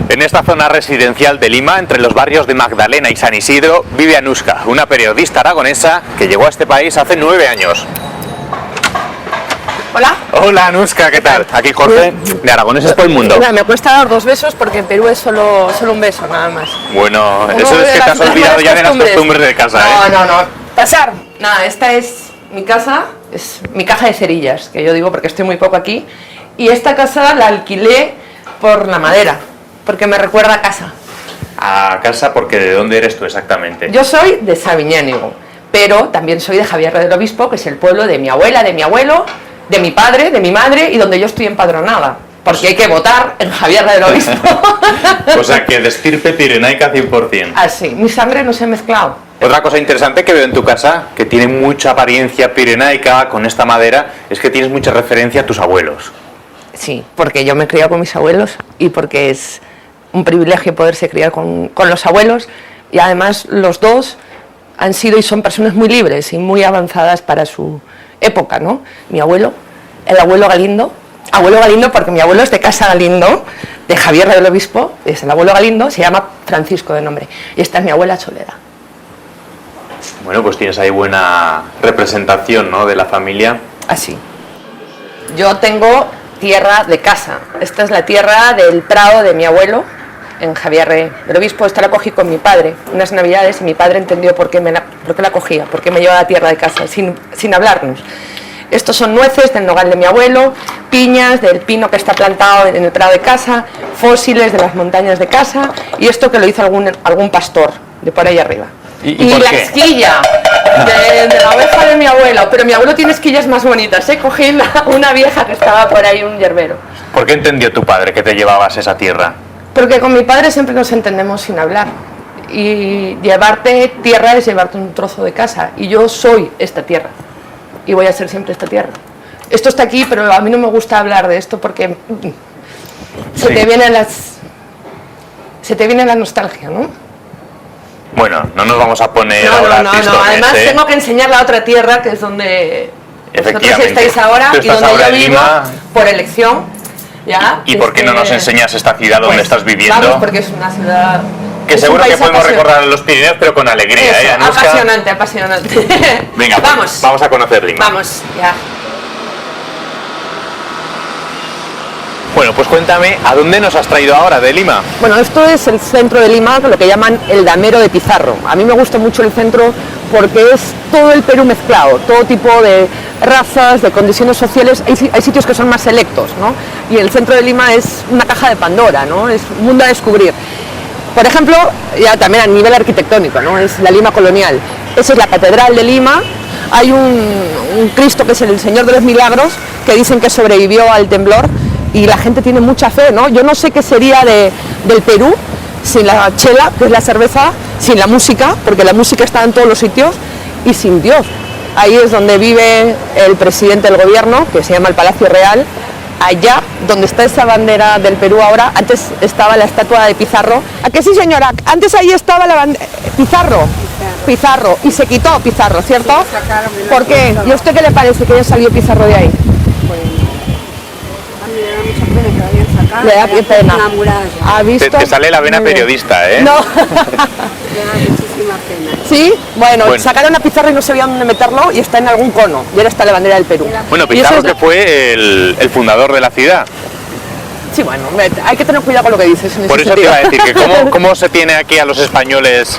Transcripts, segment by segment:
En esta zona residencial de Lima, entre los barrios de Magdalena y San Isidro, vive Anuska, una periodista aragonesa que llegó a este país hace 9 años. Hola. Hola Anuska, ¿qué tal? Aquí Jorge, de Aragoneses por el Mundo. Mira, me cuesta dar 2 besos porque en Perú es solo un beso, nada más. Bueno, eso es que te has olvidado ya de las costumbres de casa, ¿eh? No. Pasar. Nada, esta es mi casa, es mi caja de cerillas, que yo digo porque estoy muy poco aquí. Y esta casa la alquilé por la madera, porque me recuerda a casa. A casa, porque ¿de dónde eres tú exactamente? Yo soy de Sabiñánigo, pero también soy de Javier del Obispo, que es el pueblo de mi abuela, de mi abuelo, de mi padre, de mi madre y donde yo estoy empadronada. Porque hay que votar en Javier del Obispo. O sea que de estirpe pirenaica 100%. Así, mi sangre no se ha mezclado. Otra cosa interesante que veo en tu casa, que tiene mucha apariencia pirenaica con esta madera, es que tienes mucha referencia a tus abuelos. Sí, porque yo me he criado con mis abuelos y porque es un privilegio poderse criar con los abuelos, y además los dos han sido y son personas muy libres y muy avanzadas para su época, ¿no? Mi abuelo, el abuelo Galindo porque mi abuelo es de Casa Galindo, de Javier del Obispo, es el abuelo Galindo, se llama Francisco de nombre, y esta es mi abuela Soledad. Bueno, pues tienes ahí buena representación, ¿no?, de la familia. Así. Yo tengo tierra de casa, esta es la tierra del prado de mi abuelo, en Javier del Obispo. Esta la cogí con mi padre unas navidades y mi padre entendió por qué la cogía, por qué me llevaba a tierra de casa, sin hablarnos. Estos son nueces del nogal de mi abuelo, piñas del pino que está plantado en el prado de casa, fósiles de las montañas de casa, y esto que lo hizo algún pastor de por ahí arriba. ¿Y la esquilla de la oveja de mi abuelo, pero mi abuelo tiene esquillas más bonitas, ¿eh? Cogí una vieja que estaba por ahí, un yerbero. ¿Por qué entendió tu padre que te llevabas esa tierra? Porque con mi padre siempre nos entendemos sin hablar, y llevarte tierra es llevarte un trozo de casa, y yo soy esta tierra, y voy a ser siempre esta tierra. Esto está aquí, pero a mí no me gusta hablar de esto porque se te viene la nostalgia, ¿no? Bueno, no nos vamos a poner ahora tristones, además ¿eh? Tengo que enseñar la otra tierra, que es donde vosotros estáis ahora, y donde yo vivo Lima, por elección. ¿Ya? ¿Y por qué no nos enseñas esta ciudad donde estás viviendo? Vamos, porque es una ciudad... Que seguro que podemos recorrer los Pirineos, pero con alegría. Eso, apasionante. Venga, vamos a conocer Lima. Vamos, ya. Bueno, pues cuéntame, ¿a dónde nos has traído ahora de Lima? Bueno, esto es el centro de Lima, lo que llaman el Damero de Pizarro. A mí me gusta mucho el centro porque es todo el Perú mezclado, todo tipo de razas, de condiciones sociales. Hay sitios que son más selectos, ¿no? Y el centro de Lima es una caja de Pandora, ¿no? Es un mundo a descubrir. Por ejemplo, ya también a nivel arquitectónico, ¿no? Es la Lima colonial. Esa es la Catedral de Lima. Hay un Cristo que es el Señor de los Milagros, que dicen que sobrevivió al temblor, y la gente tiene mucha fe, ¿no? Yo no sé qué sería del Perú sin la chela, que es la cerveza, sin la música, porque la música está en todos los sitios, y sin Dios. Ahí es donde vive el presidente del gobierno, que se llama el Palacio Real. Allá donde está esa bandera del Perú ahora, antes estaba la estatua de Pizarro. ¿A qué sí, señora? Antes ahí estaba la bandera... Pizarro, y se quitó Pizarro, ¿cierto? ¿Por qué? ¿Y a usted qué le parece que haya salido Pizarro de ahí? Le da pena. ¿Ha visto? Te sale la vena periodista, ¿eh? No. Me da muchísima pena. ¿Sí? Bueno, sacaron a Pizarro y no sabían dónde meterlo, y está en algún cono, y ahora está la bandera del Perú. Bueno, Pizarro que fue el fundador de la ciudad. Sí, bueno, hay que tener cuidado con lo que dices. Por eso te iba a decir, que ¿cómo se tiene aquí a los españoles,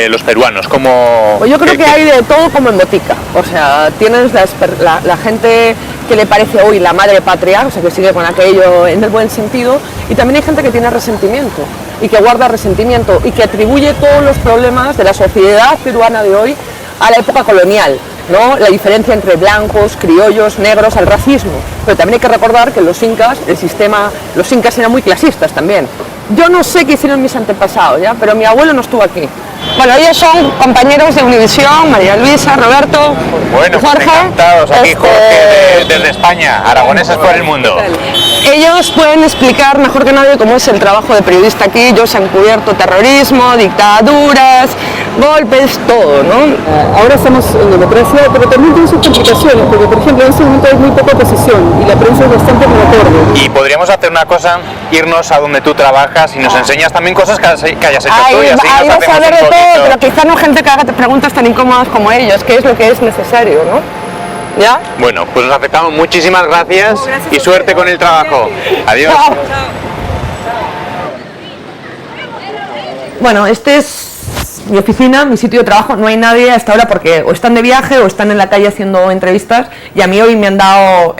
los peruanos? Pues yo creo que hay de todo como en botica. O sea, tienes la gente que le parece hoy la madre patria, o sea, que sigue con aquello en el buen sentido, y también hay gente que tiene resentimiento, y que guarda resentimiento, y que atribuye todos los problemas de la sociedad peruana de hoy a la época colonial, ¿no? La diferencia entre blancos, criollos, negros, al racismo. Pero también hay que recordar que los incas eran muy clasistas también. Yo no sé qué hicieron mis antepasados, ¿ya? Pero mi abuelo no estuvo aquí. Bueno, ellos son compañeros de Univisión, María Luisa, Roberto, bueno, Jorge. Encantados aquí, Jorge, desde España, Aragoneses por el Mundo. ellos pueden explicar mejor que nadie cómo es el trabajo de periodista aquí. Ellos han cubierto terrorismo, dictaduras, golpes, todo, ¿no? Ahora estamos en democracia, pero también tiene sus complicaciones, porque por ejemplo en este momento hay muy poca oposición y la prensa es bastante monocorde. Y podríamos hacer una cosa, irnos a donde tú trabajas y nos enseñas también cosas que hayas hecho tú y así ahí nos vas a hacemos hablar un de todo, poquito. pero quizá no gente que haga preguntas tan incómodas como ellos, que es lo que es necesario, ¿no? ¿Ya? Bueno, pues nos aceptamos. Muchísimas gracias y suerte con el trabajo. Adiós. Chao. Bueno, este es mi oficina, mi sitio de trabajo. No hay nadie hasta ahora porque o están de viaje o están en la calle haciendo entrevistas, y a mí hoy me han dado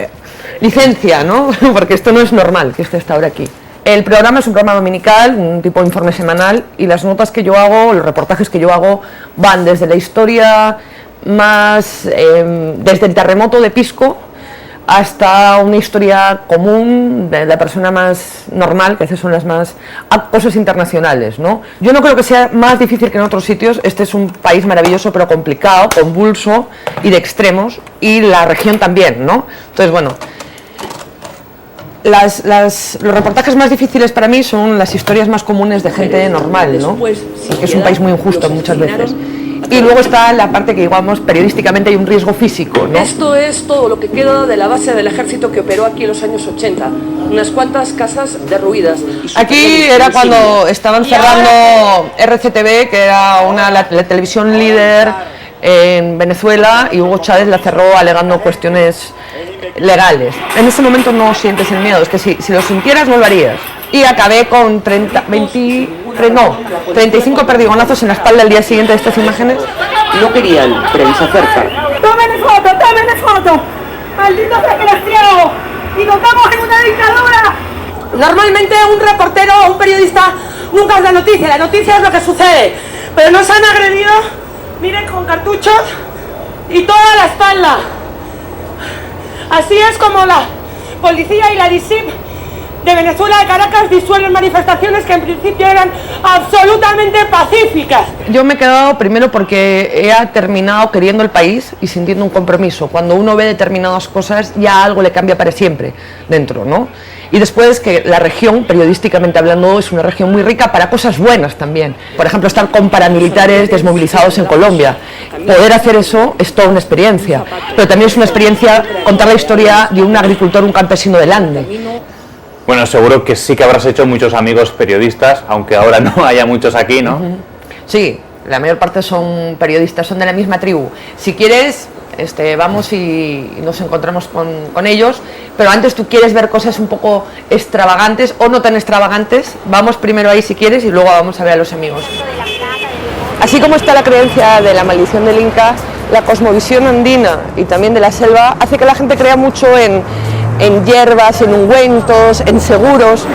licencia, ¿no? Porque esto no es normal que esté hasta ahora aquí. El programa es un programa dominical, un tipo de informe semanal, y las notas que yo hago, los reportajes que yo hago, van desde la historia más, desde el terremoto de Pisco hasta una historia común de la persona más normal, que a veces son las más cosas internacionales, ¿no? Yo no creo que sea más difícil que en otros sitios. Este es un país maravilloso pero complicado, convulso y de extremos, y la región también, ¿no? Entonces, bueno, los reportajes más difíciles para mí son las historias más comunes de gente normal, ¿no? Porque es un país muy injusto muchas veces. Y luego está la parte que, digamos, periodísticamente hay un riesgo físico, ¿no? Esto es todo lo que queda de la base del ejército que operó aquí en los años 80. Unas cuantas casas derruidas. Aquí era cuando estaban cerrando RCTV, que era la televisión líder en Venezuela, y Hugo Chávez la cerró alegando cuestiones legales. En ese momento no sientes el miedo, es que si lo sintieras no lo harías. Y acabé con 35 perdigonazos en la espalda el día siguiente de estas imágenes. No querían prensa cerca. ¡Tomen foto! ¡Malditos desgraciados! ¡Y nos estamos en una dictadura! Normalmente un reportero o un periodista nunca es la noticia es lo que sucede. Pero nos han agredido, miren, con cartuchos y toda la espalda. Así es como la policía y la DICIP de Venezuela, de Caracas, disuelven manifestaciones que en principio eran absolutamente pacíficas. Yo me he quedado primero porque he terminado queriendo el país y sintiendo un compromiso. Cuando uno ve determinadas cosas, ya algo le cambia para siempre dentro, ¿no? Y después que la región, periodísticamente hablando, es una región muy rica para cosas buenas también. Por ejemplo, estar con paramilitares desmovilizados en Colombia. Poder hacer eso es toda una experiencia. Pero también es una experiencia contar la historia de un agricultor, un campesino del Ande. Bueno, seguro que sí que habrás hecho muchos amigos periodistas, aunque ahora no haya muchos aquí, ¿no? Sí, la mayor parte son periodistas, son de la misma tribu. Si quieres, vamos y nos encontramos con ellos, pero antes tú quieres ver cosas un poco extravagantes o no tan extravagantes, vamos primero ahí si quieres y luego vamos a ver a los amigos. Así como está la creencia de la maldición del Inca, la cosmovisión andina y también de la selva hace que la gente crea mucho en hierbas, en ungüentos, en seguros.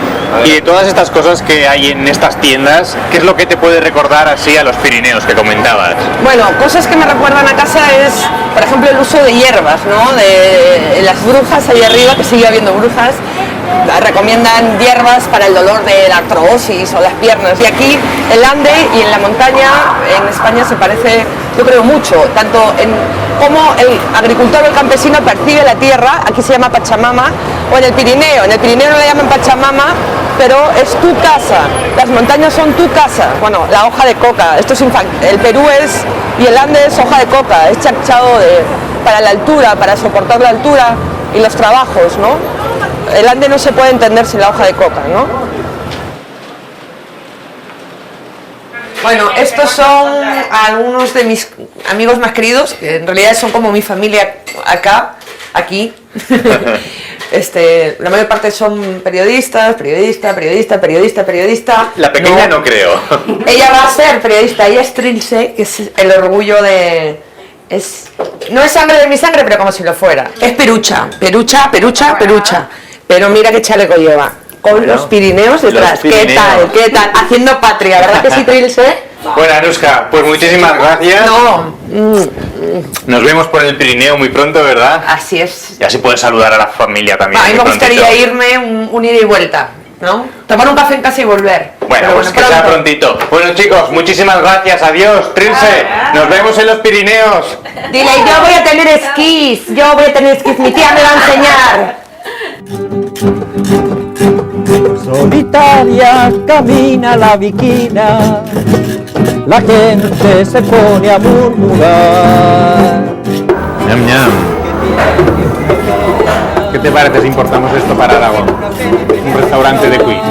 Y de todas estas cosas que hay en estas tiendas, ¿qué es lo que te puede recordar así a los Pirineos que comentabas? Bueno, cosas que me recuerdan a casa es, por ejemplo, el uso de hierbas, ¿no? De las brujas ahí arriba, que sigue habiendo brujas, recomiendan hierbas para el dolor de la artrosis o las piernas. Y aquí, en el Ande y en la montaña, en España se parece, yo creo, mucho, tanto en cómo el agricultor o el campesino percibe la tierra, aquí se llama Pachamama, o en el Pirineo no le llaman Pachamama, pero es tu casa, las montañas son tu casa. Bueno, la hoja de coca, el Perú y el Ande es hoja de coca, es chacchado para la altura, para soportar la altura y los trabajos, ¿no? El Ande no se puede entender sin la hoja de coca, ¿no? Bueno, estos son algunos de mis amigos más queridos, que en realidad son como mi familia aquí. La mayor parte son periodista. La pequeña no creo. Ella va a ser periodista, ella es Trilce, que es el orgullo de... no es sangre de mi sangre, pero como si lo fuera. Es perucha. Pero mira qué chaleco lleva. Con los Pirineos detrás. ¿Qué tal? Haciendo patria, ¿verdad que sí, Trilce? Bueno, Anuska, pues muchísimas gracias. No. Nos vemos por el Pirineo muy pronto, ¿verdad? Así es. Y así puedes saludar a la familia también. A mí me muy gustaría prontito. irme un ida y vuelta, ¿no? Tomar un café en casa y volver. Bueno, pues que sea prontito. Bueno, chicos, muchísimas gracias. Adiós. Trilce, nos vemos en los Pirineos. Dile, yo voy a tener esquís. Mi tía me va a enseñar. Solitaria camina la viquina, la gente se pone a murmurar. Ñam, ñam. ¿Qué te parece si importamos esto para Aragón? Un restaurante de Cuy.